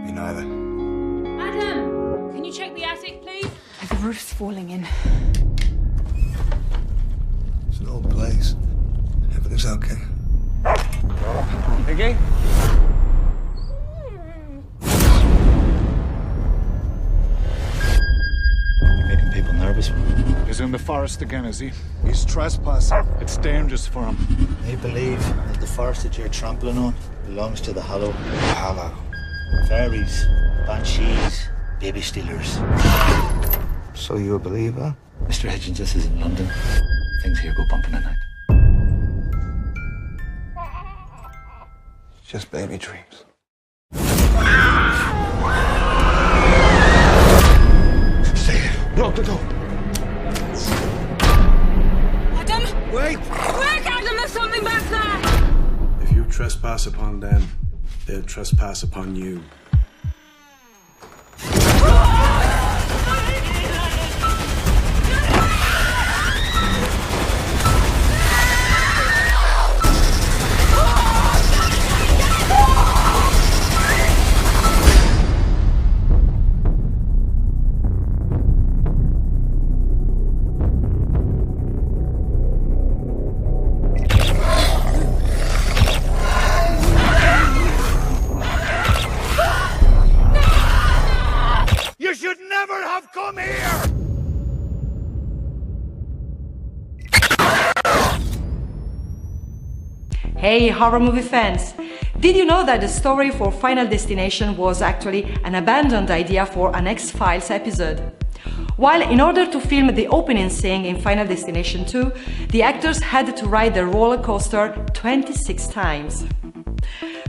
Me neither. Adam, can you check the attic, please? The roof's falling in. It's an old place. Everything's okay. Okay? You're making people nervous. He's in the forest again, is he? He's trespassing. It's dangerous for him. They believe that the forest that you're trampling on belongs to the Hollow. Hollow. Fairies, banshees, baby stealers. So you a believer? Mr. Hitchens, this is in London. Things here go bumping at night. Just baby dreams. Stay here. Lock the door. Adam? Wait! Quick, Adam, there's something back there! If you trespass upon them, they'll trespass upon you. You should never have come here! Hey, horror movie fans! Did you know that the story for Final Destination was actually an abandoned idea for an X-Files episode? While in order to film the opening scene in Final Destination 2, the actors had to ride the roller coaster 26 times.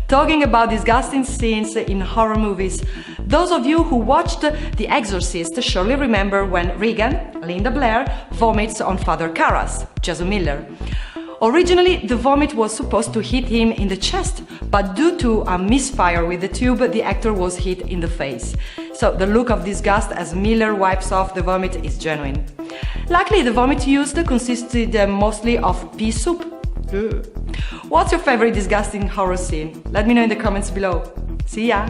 Talking about disgusting scenes in horror movies, those of you who watched The Exorcist surely remember when Regan, Linda Blair, vomits on Father Karras, Jason Miller. Originally, the vomit was supposed to hit him in the chest, but due to a misfire with the tube, the actor was hit in the face. So the look of disgust as Miller wipes off the vomit is genuine. Luckily, the vomit used consisted mostly of pea soup. Ugh. What's your favorite disgusting horror scene? Let me know in the comments below. See ya!